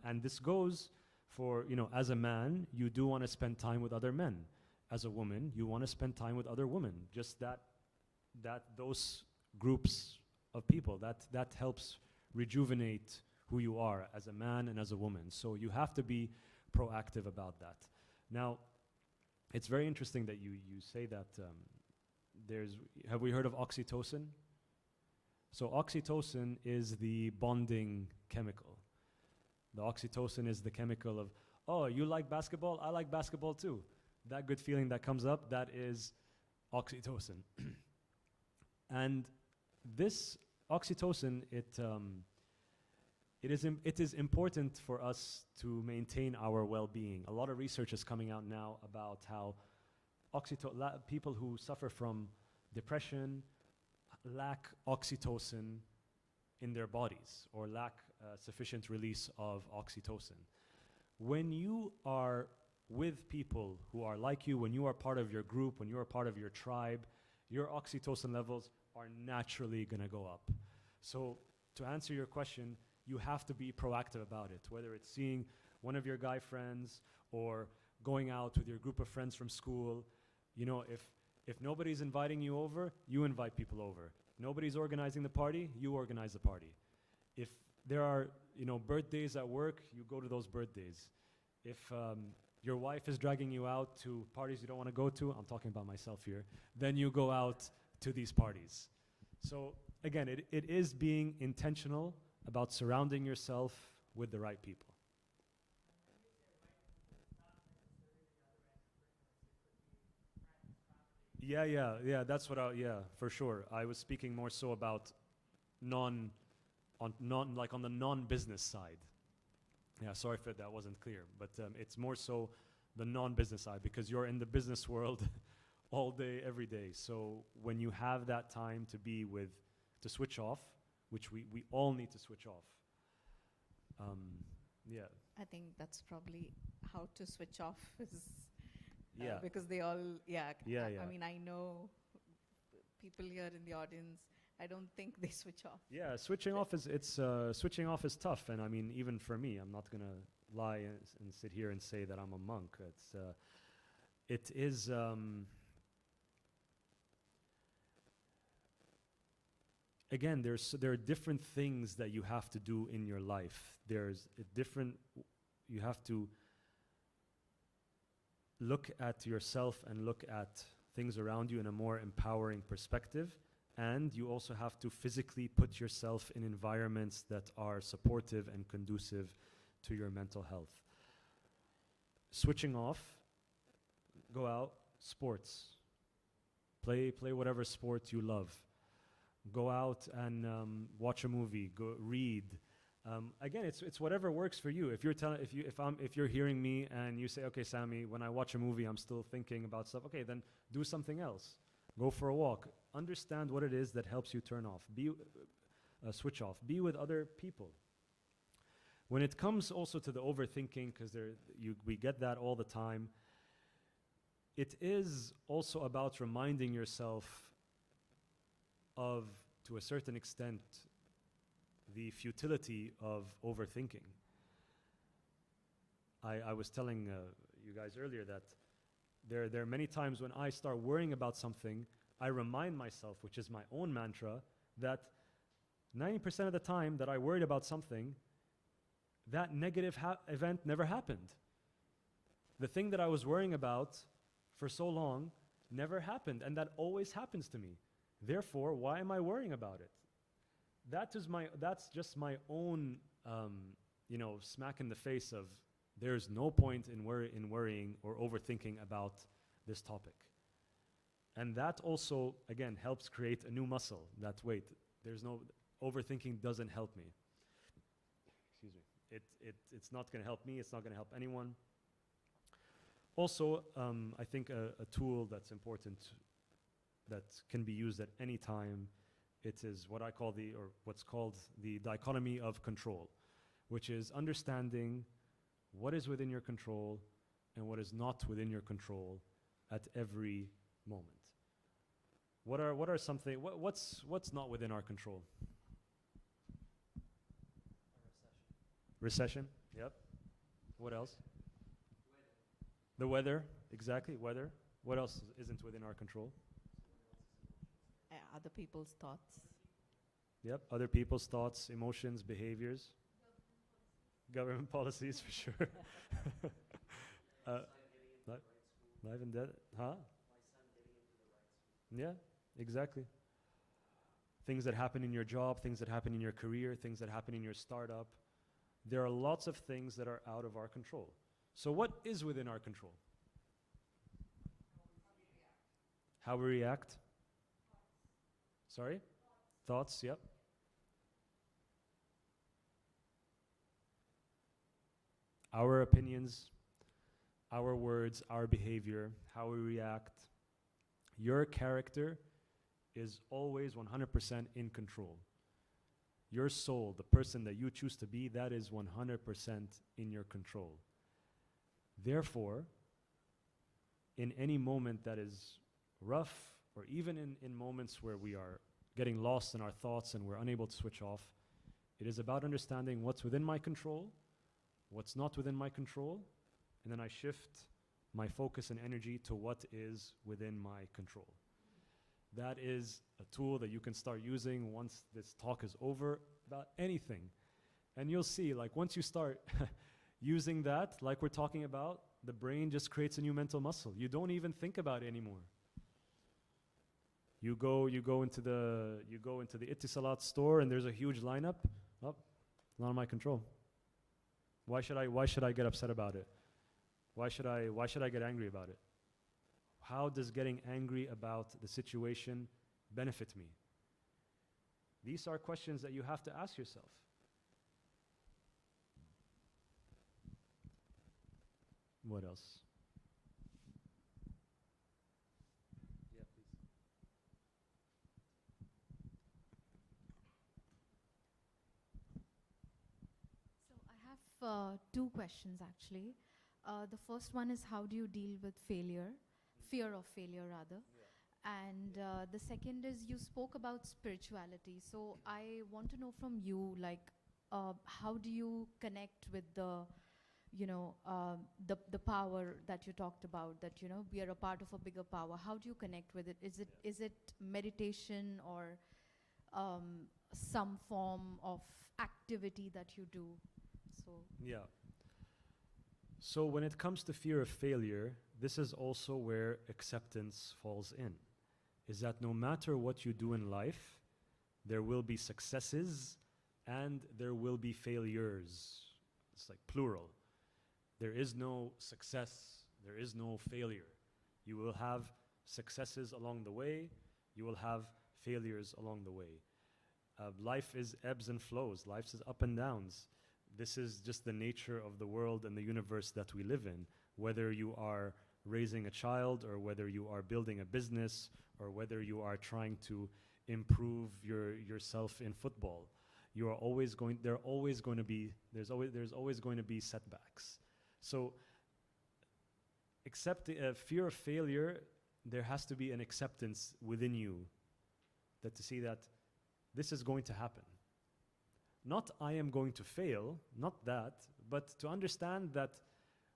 And this goes for, as a man, you do want to spend time with other men. As a woman, you want to spend time with other women. Just that those groups of people, that helps rejuvenate who you are as a man and as a woman. So you have to be proactive about that. Now, it's very interesting that you say that have we heard of oxytocin? So oxytocin is the bonding chemical. The oxytocin is the chemical of, oh, you like basketball? I like basketball too. That good feeling that comes up, that is oxytocin. And this oxytocin, it is important for us to maintain our well-being. A lot of research is coming out now about how people who suffer from depression lack oxytocin in their bodies or lack sufficient release of oxytocin. When you are with people who are like you, when you are part of your group, when you are part of your tribe, your oxytocin levels are naturally going to go up. So to answer your question, you have to be proactive about it, whether it's seeing one of your guy friends or going out with your group of friends from school. If nobody's inviting you over, you invite people over. Nobody's organizing the party, you organize the party. If there are birthdays at work, you go to those birthdays. If your wife is dragging you out to parties you don't want to go to, I'm talking about myself here, then you go out to these parties. So again, it is being intentional about surrounding yourself with the right people. Yeah, that's what for sure. I was speaking more so about on the non-business side. Yeah, sorry if that wasn't clear, but it's more so the non-business side, because you're in the business world all day, every day. So when you have that time to switch off, which we all need to switch off. Yeah. I think that's probably how to switch off is Yeah. because they all, Yeah. I mean, I know people here in the audience, I don't think they switch off. Yeah, switching off is switching off is tough, and I mean even for me, I'm not gonna lie and sit here and say that I'm a monk. It is. Again, there are different things that you have to do in your life. There's a different. You have to look at yourself and look at things around you in a more empowering perspective. And you also have to physically put yourself in environments that are supportive and conducive to your mental health. Switching off, go out, sports. Play whatever sport you love. Go out and watch a movie, go read. Again, it's whatever works for you. If you're hearing me and you say, okay, Sammy, when I watch a movie, I'm still thinking about stuff. Okay, then do something else. Go for a walk. Understand what it is that helps you turn off. Switch off. Be with other people. When it comes also to the overthinking, because we get that all the time, it is also about reminding yourself of, to a certain extent, the futility of overthinking. I was telling you guys earlier that there are many times when I start worrying about something, I remind myself, which is my own mantra, that 90% of the time that I worried about something, that negative event never happened. The thing that I was worrying about for so long never happened, and that always happens to me. Therefore, why am I worrying about it? That's just my own, smack in the face of there's no point in worrying or overthinking about this topic. And that also, again, helps create a new muscle. That overthinking doesn't help me. Excuse me. It's not going to help me. It's not going to help anyone. Also, I think a tool that's important that can be used at any time, it is what's called the dichotomy of control, which is understanding what is within your control and what is not within your control at every moment. What's not within our control? Recession. Yep. What else? The weather, exactly, weather. What else isn't within our control? Other people's thoughts. Yep, other people's thoughts, emotions, behaviors. Government policies, for sure. Live and dead, huh? Yeah, exactly. Things that happen in your job, things that happen in your career, things that happen in your startup. There are lots of things that are out of our control. So what is within our control? How we react. Sorry? Thoughts, yep. Our opinions, our words, our behavior, how we react. Your character is always 100% in control. Your soul, the person that you choose to be, that is 100% in your control. Therefore, in any moment that is rough, or even in moments where we are getting lost in our thoughts and we're unable to switch off, it is about understanding what's within my control, what's not within my control, and then I shift my focus and energy to what is within my control. That is a tool that you can start using once this talk is over about anything. And you'll see, like once you start using that, like we're talking about, the brain just creates a new mental muscle. You don't even think about it anymore. You go into the Etisalat store and there's a huge lineup. Oh, not in my control. Why should I get upset about it? Why should I get angry about it? How does getting angry about the situation benefit me? These are questions that you have to ask yourself. What else? Yeah, please. So I have two questions actually. The first one is how do you deal with failure, fear of failure rather? And the second is you spoke about spirituality. So I want to know from you, like, how do you connect with the, the power that you talked about, that, we are a part of a bigger power. How do you connect with it? Is it meditation or some form of activity that you do? So Yeah. So when it comes to fear of failure, this is also where acceptance falls in. Is that no matter what you do in life, there will be successes and there will be failures. It's like plural. There is no success, there is no failure. You will have successes along the way, you will have failures along the way. Life is ebbs and flows, life is up and downs. This is just the nature of the world and the universe that we live in. Whether you are raising a child, or whether you are building a business, or whether you are trying to improve yourself in football, you are always going. There's always going to be setbacks. So, fear of failure, there has to be an acceptance within you, that to see that this is going to happen. Not I am going to fail, not that, but to understand that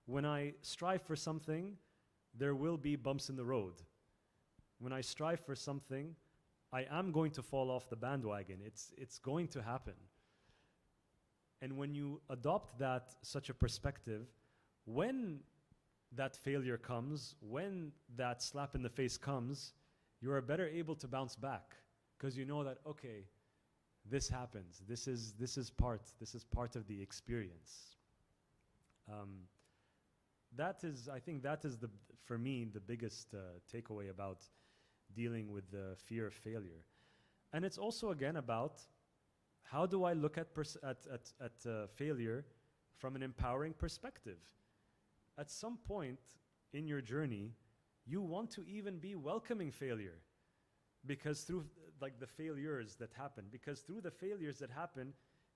when I strive for something, there will be bumps in the road. When I strive for something, I am going to fall off the bandwagon. It's going to happen. And when you adopt such a perspective, when that failure comes, when that slap in the face comes, you are better able to bounce back, because you know that, okay, this happens. This is part of the experience. I think that is for me the biggest takeaway about dealing with the fear of failure. And it's also again about how do I look at failure from an empowering perspective. At some point in your journey, you want to even be welcoming failure, because through the failures that happen,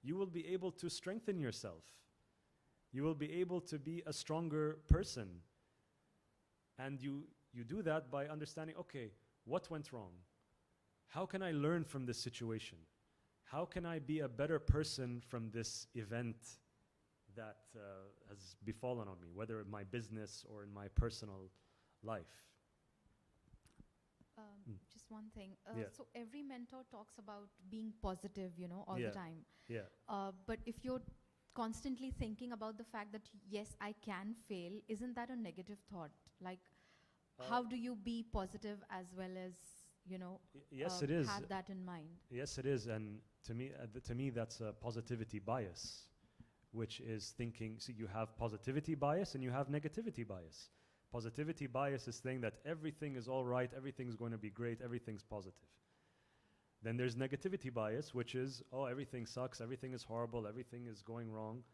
you will be able to strengthen yourself. You will be able to be a stronger person. And you do that by understanding, okay, what went wrong? How can I learn from this situation? How can I be a better person from this event that has befallen on me, whether in my business or in my personal life? Just one thing. Yeah. So every mentor talks about being positive, all the time. Yeah. But if you're constantly thinking about the fact that, yes, I can fail, isn't that a negative thought? Like, how do you be positive as well as, Yes, it is. have that in mind? Yes, it is. And to me, that's a positivity bias, which is thinking, see, you have positivity bias and you have negativity bias. Positivity bias is saying that everything is all right, everything's going to be great, everything's positive. Then there's negativity bias, which is, oh, everything sucks, everything is horrible, everything is going wrong.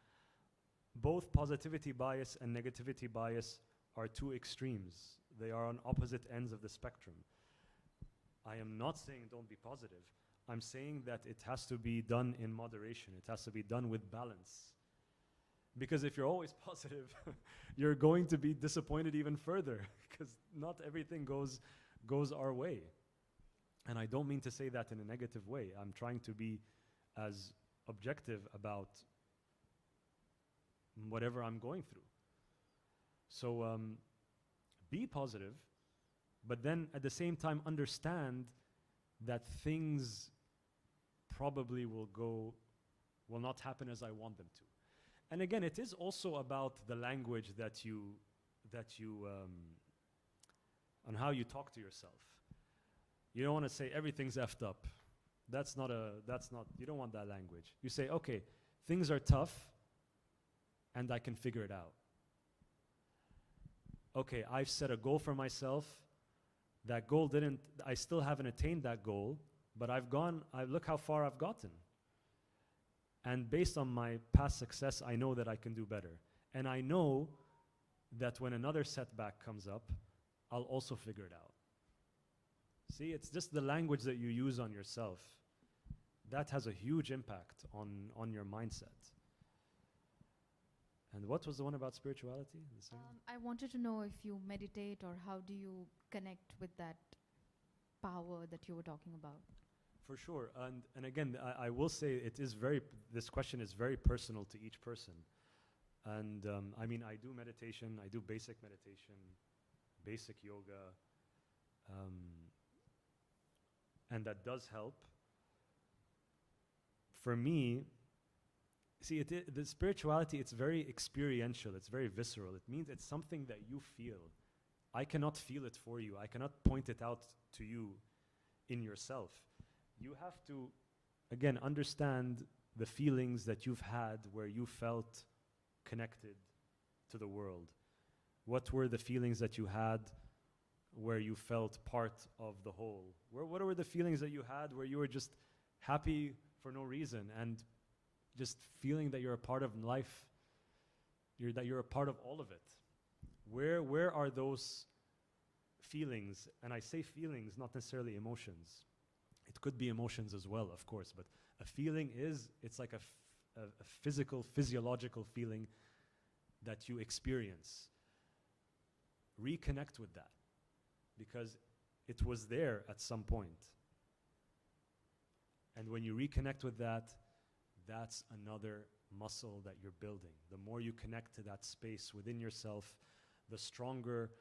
Both positivity bias and negativity bias are two extremes. They are on opposite ends of the spectrum. I am not saying don't be positive. I'm saying that it has to be done in moderation. It has to be done with balance. Because if you're always positive, you're going to be disappointed even further, because not everything goes our way. And I don't mean to say that in a negative way. I'm trying to be as objective about whatever I'm going through. So be positive, but then at the same time understand that things probably will not happen as I want them to. And again, it is also about the language that you on how you talk to yourself. You don't want to say everything's effed up. You don't want that language. You say, okay, things are tough and I can figure it out. Okay, I've set a goal for myself. That goal I still haven't attained that goal, but look how far I've gotten. And based on my past success, I know that I can do better. And I know that when another setback comes up, I'll also figure it out. See, it's just the language that you use on yourself. That has a huge impact on your mindset. And what was the one about spirituality? I wanted to know if you meditate or how do you connect with that power that you were talking about? For sure, and again, I will say it is very. This question is very personal to each person, and I mean, I do meditation, I do basic meditation, basic yoga, and that does help. For me, see, the spirituality, it's very experiential, it's very visceral. It means it's something that you feel. I cannot feel it for you. I cannot point it out to you in yourself. You have to, again, understand the feelings that you've had where you felt connected to the world. What were the feelings that you had where you felt part of the whole? What were the feelings that you had where you were just happy for no reason and just feeling that you're a part of life, that you're a part of all of it? Where are those feelings? And I say feelings, not necessarily emotions. It could be emotions as well, of course, but a feeling it's like a physical, physiological feeling that you experience. Reconnect with that, because it was there at some point. And when you reconnect with that, that's another muscle that you're building. The more you connect to that space within yourself, the stronger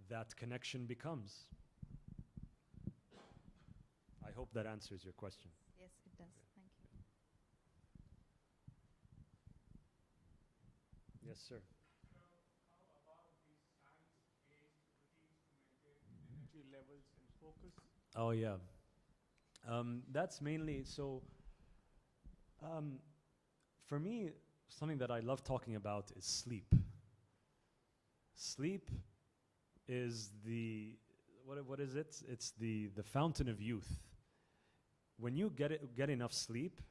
that connection becomes. I hope that answers your question. Yes, it does. Thank you. Yes, sir. Energy levels and focus. Oh, yeah. That's mainly so. For me, something that I love talking about is sleep. Sleep is what is it? It's the fountain of youth. When you get enough sleep,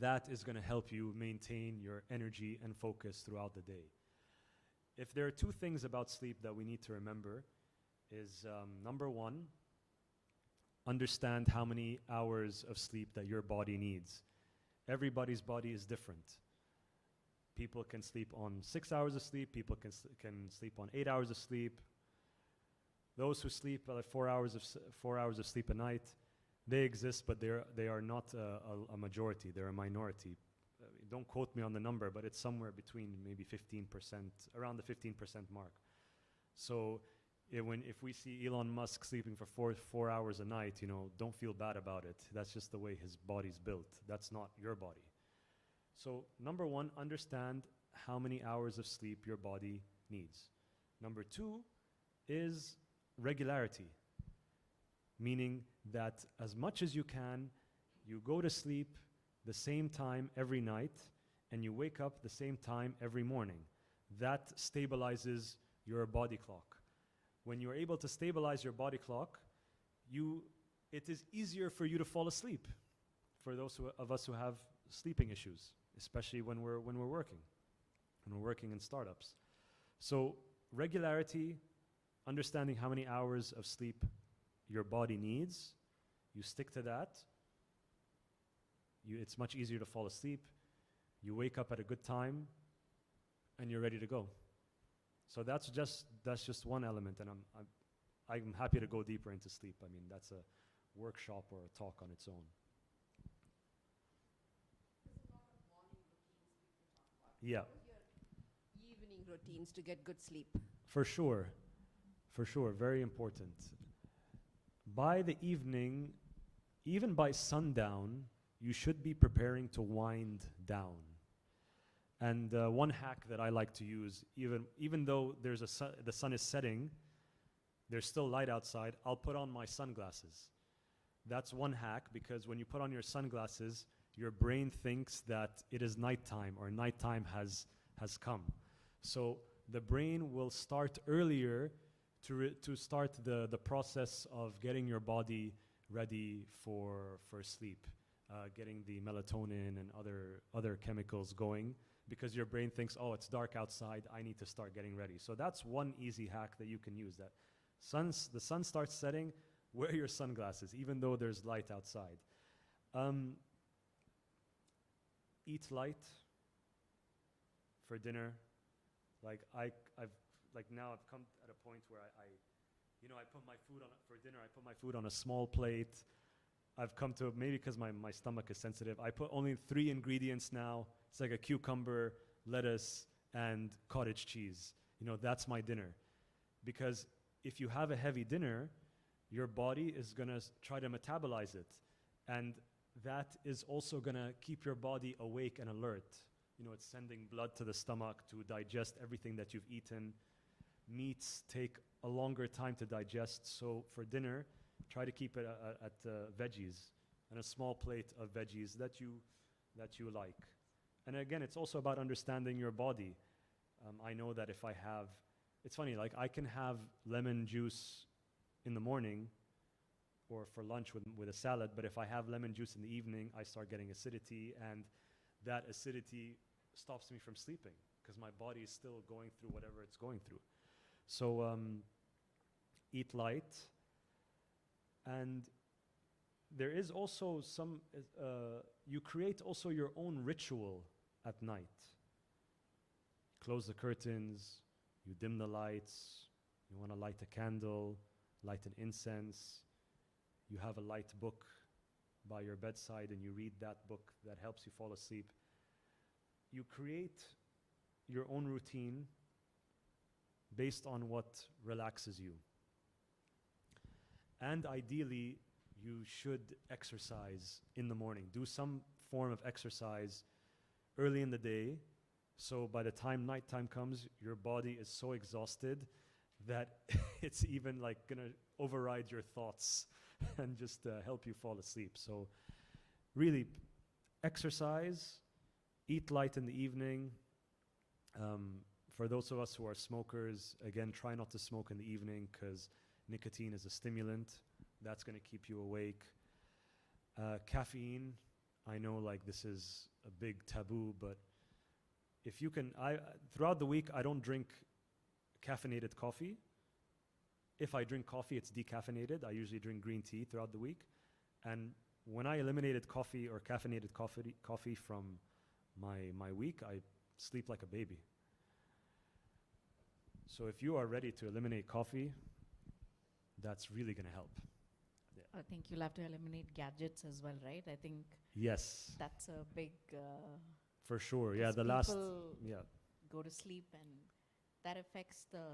that is going to help you maintain your energy and focus throughout the day. If there are two things about sleep that we need to remember, is number one, understand how many hours of sleep that your body needs. Everybody's body is different. People can sleep on 6 hours of sleep, people can sleep on 8 hours of sleep. Those who sleep 4 hours of sleep a night, they exist, but they are not a majority, they're a minority. Don't quote me on the number, but it's somewhere between maybe 15%, around the 15% mark. So if we see Elon Musk sleeping for 4 hours a night, don't feel bad about it. That's just the way his body's built. That's not your body. So number one, understand how many hours of sleep your body needs. Number two is regularity, meaning that as much as you can, you go to sleep the same time every night and you wake up the same time every morning. That stabilizes your body clock. When you're able to stabilize your body clock, it is easier for you to fall asleep. For those of us who have sleeping issues, especially when we're working in startups. So regularity, understanding how many hours of sleep your body needs, you stick to that. It's much easier to fall asleep. You wake up at a good time, and you're ready to go. So that's just one element, and I'm happy to go deeper into sleep. I mean, that's a workshop or a talk on its own. There's a lot of morning routines people talk about. Yeah. What are your evening routines to get good sleep? For sure, very important. By the evening, even by sundown, you should be preparing to wind down. And one hack that I like to use, even though the sun is setting, there's still light outside, I'll put on my sunglasses. That's one hack, because when you put on your sunglasses, your brain thinks that it is nighttime or nighttime has come. So the brain will start earlier to start the process of getting your body ready for sleep, getting the melatonin and other chemicals going, because your brain thinks, oh, it's dark outside, I need to start getting ready. So that's one easy hack that you can use. That the sun starts setting, wear your sunglasses, even though there's light outside. Eat light for dinner. I've come at a point where You know, I put my food on, for dinner, I put my food on a small plate. I've come to, maybe because my stomach is sensitive, I put only 3 ingredients now. It's like a cucumber, lettuce, and cottage cheese. You know, that's my dinner. Because if you have a heavy dinner, your body is gonna try to metabolize it. And that is also gonna keep your body awake and alert. You know, it's sending blood to the stomach to digest everything that you've eaten. Meats take a longer time to digest, so for dinner, try to keep it at veggies and a small plate of veggies that you like. And again, it's also about understanding your body. I know that if I have, it's funny, like I can have lemon juice in the morning or for lunch with a salad, but if I have lemon juice in the evening, I start getting acidity, and that acidity stops me from sleeping because my body is still going through whatever it's going through. So eat light. And there is also some, you create also your own ritual at night. Close the curtains, you dim the lights, you want to light a candle, light an incense, you have a light book by your bedside and you read that book that helps you fall asleep. You create your own routine based on what relaxes you. And ideally, you should exercise in the morning. Do some form of exercise early in the day, so by the time nighttime comes, your body is so exhausted that it's even like gonna override your thoughts and just help you fall asleep. So really, exercise, eat light in the evening. For those of us who are smokers, again, try not to smoke in the evening because nicotine is a stimulant. That's going to keep you awake. Caffeine, I know like this is a big taboo, but if you can, throughout the week, I don't drink caffeinated coffee. If I drink coffee, it's decaffeinated. I usually drink green tea throughout the week. And when I eliminated coffee or caffeinated coffee from my week, I sleep like a baby. So if you are ready to eliminate coffee, that's really going to help. I think you'll have to eliminate gadgets as well, right? I think Yes, that's a big. for sure. Yeah, 'Cause the last, people yeah. go to sleep, and that affects the.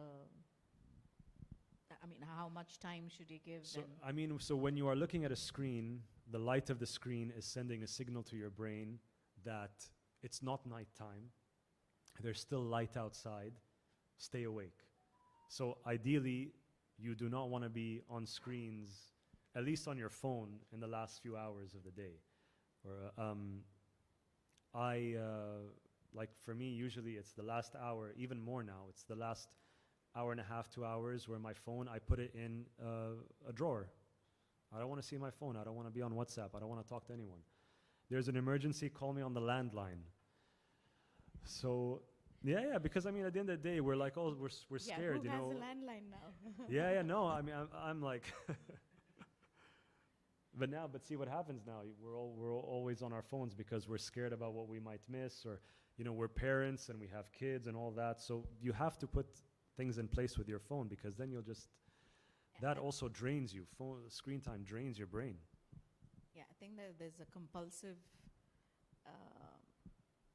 I mean, how much time should you give? So, and I mean, so when you are looking at a screen, the light of the screen is sending a signal to your brain that it's not nighttime. There's still light outside. Stay awake. So ideally, you do not want to be on screens, at least on your phone, in the last few hours of the day. Or like for me, usually it's the last hour, even more now. It's the last hour and a half, 2 hours, where my phone, I put it in a drawer. I don't want to see my phone. I don't want to be on WhatsApp. I don't want to talk to anyone. There's an emergency, call me on the landline. So, yeah, because I mean, at the end of the day, we're like, oh, we're scared, you know. Who has a landline now? Yeah, no, I mean, I'm like, but see what happens now. We're always on our phones because we're scared about what we might miss, or, you know, we're parents and we have kids and all that. So you have to put things in place with your phone, because then you'll just, that also drains you. Screen time drains your brain. Yeah, I think that there's a compulsive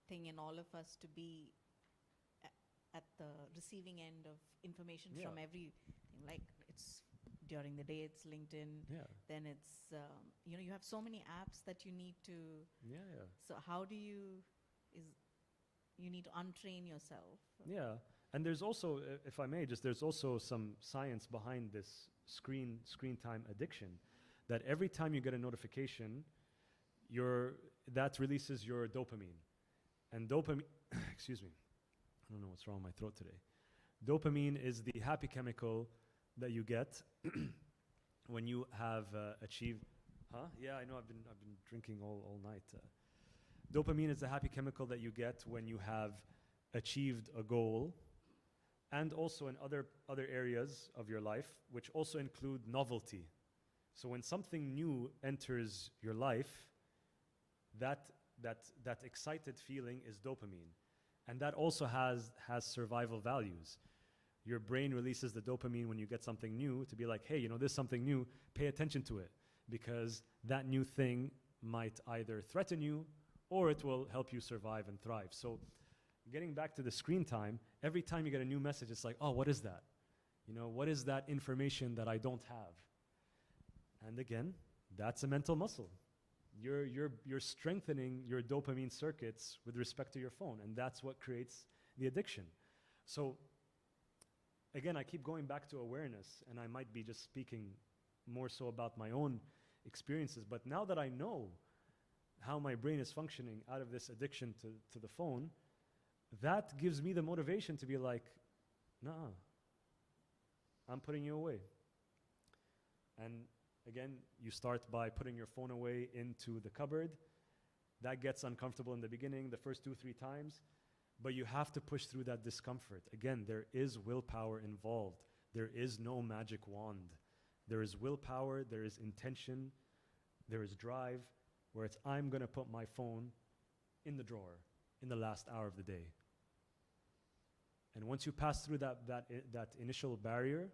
thing in all of us to be at the receiving end of information Yeah. from everything. Like, it's during the day, it's LinkedIn. Yeah, Then it's, you know, you have so many apps that you need to. yeah. So how do you, you need to untrain yourself. Yeah, and there's also, if I may, there's also some science behind this screen time addiction, that every time you get a notification, that releases your dopamine. And dopamine, excuse me, I don't know what's wrong with my throat today. Dopamine is the happy chemical that you get when you have achieved, Yeah, I know, I've been drinking all night. Dopamine is the happy chemical that you get when you have achieved a goal, and also in other areas of your life, which also include novelty. So when something new enters your life, that excited feeling is dopamine. And that also has survival values. Your brain releases the dopamine when you get something new to be like, hey, there's something new, pay attention to it, because that new thing might either threaten you or it will help you survive and thrive. So getting back to the screen time, every time you get a new message, it's like, oh, what is that? What is that information that I don't have? And again, that's a mental muscle. You're strengthening your dopamine circuits with respect to your phone, and that's what creates the addiction. So again, I keep going back to awareness, and I might be just speaking more so about my own experiences, but now that I know how my brain is functioning out of this addiction to the phone, that gives me the motivation to be like, nah, I'm putting you away. And again, you start by putting your phone away into the cupboard. That gets uncomfortable in the beginning, the first 2-3 times, but you have to push through that discomfort. Again, there is willpower involved. There is no magic wand. There is willpower, there is intention, there is drive, where it's, I'm going to put my phone in the drawer in the last hour of the day. And once you pass through that initial barrier,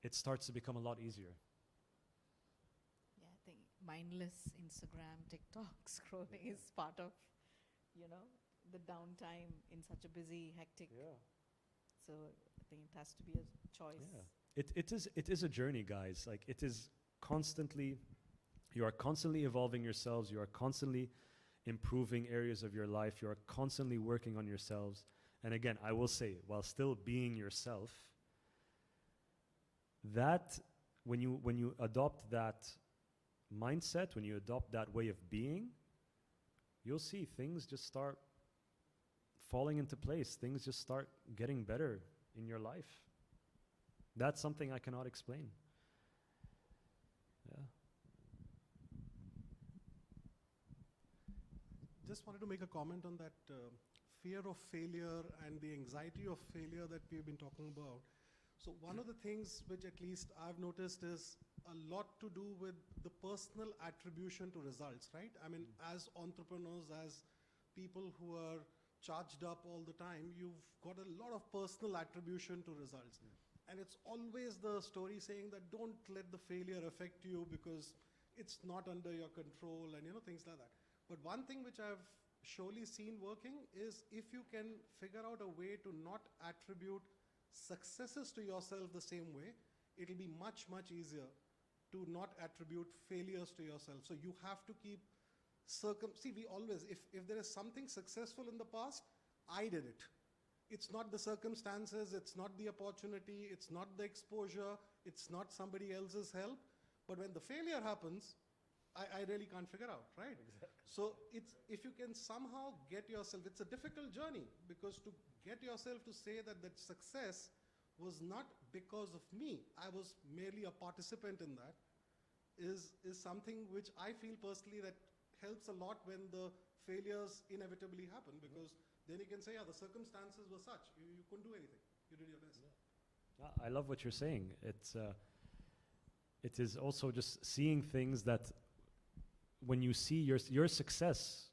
it starts to become a lot easier. Yeah, I think mindless Instagram, TikTok scrolling is part of, the downtime in such a busy, hectic. Yeah. So I think it has to be a choice. Yeah. It is a journey, guys. Like, it is constantly, you are constantly evolving yourselves, you are constantly improving areas of your life, you are constantly working on yourselves. And again, I will say, while still being yourself, that when you adopt that mindset, when you adopt that way of being, you'll see things just start falling into place. Things just start getting better in your life. That's something I cannot explain. Yeah. Just wanted to make a comment on that fear of failure and the anxiety of failure that we've been talking about. So one of the things which at least I've noticed is a lot to do with the personal attribution to results, right? I mean, as entrepreneurs, as people who are charged up all the time, you've got a lot of personal attribution to results. And it's always the story saying that don't let the failure affect you because it's not under your control and things like that. But one thing which I've surely seen working is if you can figure out a way to not attribute successes to yourself the same way, it'll be much, much easier to not attribute failures to yourself. So you have to keep see, we always, if there is something successful in the past, I did it. It's not the circumstances, it's not the opportunity, it's not the exposure, it's not somebody else's help. But when the failure happens, I really can't figure out, right? Exactly. So if you can somehow get yourself, it's a difficult journey, because to get yourself to say that success was not because of me, I was merely a participant in that, is something which I feel personally that helps a lot when the failures inevitably happen, because then you can say, yeah, the circumstances were such, you couldn't do anything, you did your best. I love what you're saying. It is also just seeing things that when you see your success,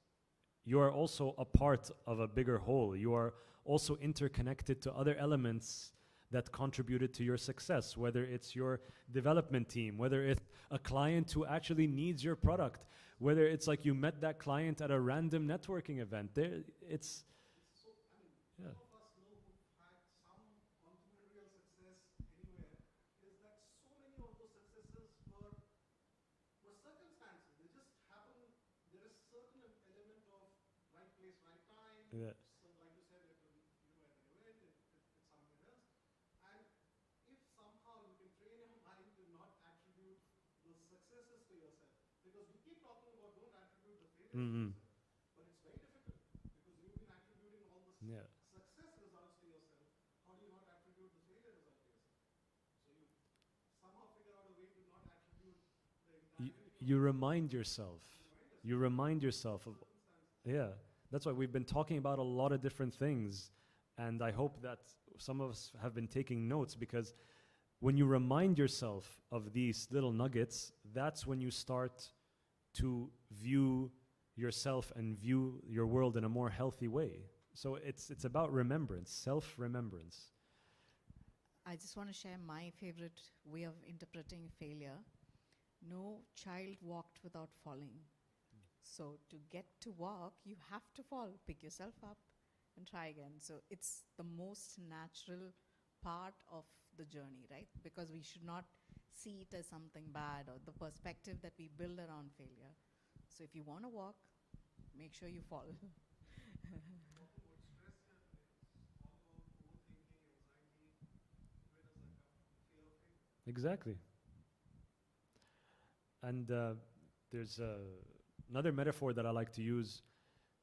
you are also a part of a bigger whole. You are also interconnected to other elements that contributed to your success, whether it's your development team, whether it's a client who actually needs your product, whether it's like you met that client at a random networking event. It's So, yeah. all of us know who've had some entrepreneurial success anywhere, is that so many of those successes were circumstances. They just happen. There is certain element of right place, right time. Yeah. So like you said, at an event, it's somewhere else. And if somehow you can train your mind to not attribute those successes to yourself, because we keep talking about don't attribute the failures to yourself, but it's very difficult because you've been attributing all the Yeah. success results to yourself. How do you not attribute the failure result to yourself? So you somehow figure out a way to not attribute the entire You remind yourself. You remind yourself of, yeah. That's why we've been talking about a lot of different things, and I hope that some of us have been taking notes, because when you remind yourself of these little nuggets, that's when you start to view yourself and view your world in a more healthy way. So it's about remembrance, self-remembrance. I just want to share my favorite way of interpreting failure. No child walked without falling. So to get to walk, you have to fall. Pick yourself up and try again. So it's the most natural part of the journey, right? Because we should not see it as something bad or the perspective that we build around failure. So if you want to walk, make sure you fall. Exactly. And there's another metaphor that I like to use.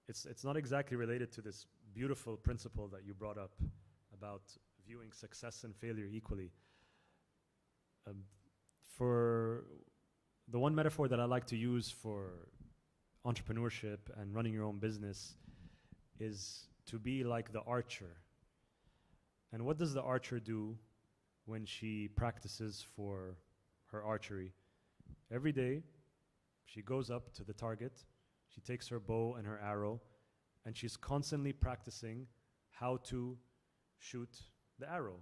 It's not exactly related to this beautiful principle that you brought up about viewing success and failure equally. For the one metaphor that I like to use for entrepreneurship and running your own business is to be like the archer. And what does the archer do when she practices for her archery? Every day, she goes up to the target, she takes her bow and her arrow, and she's constantly practicing how to shoot the arrow,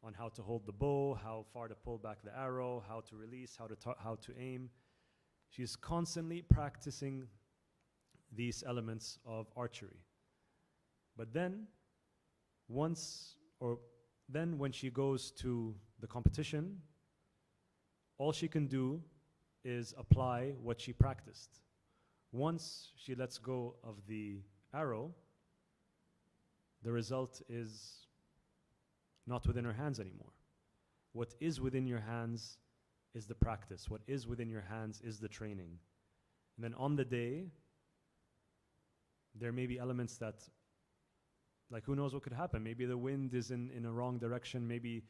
on how to hold the bow, how far to pull back the arrow, how to release, how to aim. She's constantly practicing these elements of archery. But then, when she goes to the competition, all she can do is apply what she practiced. Once she lets go of the arrow, the result is not within her hands anymore. What is within your hands is the practice. What is within your hands is the training. And then on the day, there may be elements that, like, who knows what could happen? Maybe the wind is in a wrong direction. Maybe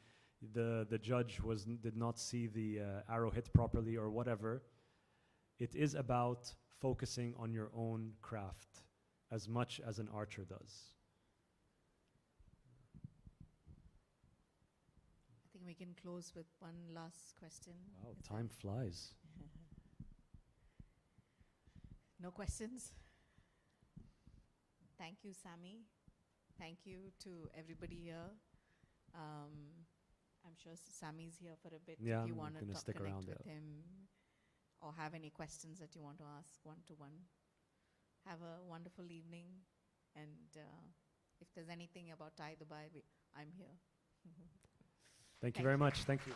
the judge did not see the arrow hit properly or whatever. It is about focusing on your own craft as much as an archer does. I think we can close with one last question. Wow, Is time flies. No questions? Thank you, Sammy. Thank you to everybody here. I'm sure Sammy's here for a bit. Yeah, if you I'm want gonna to stick connect around, with yeah. him or have any questions that you want to ask one-to-one. Have a wonderful evening. And if there's anything about Thai Dubai, I'm here. Thank you Thank very you. much. Thank you.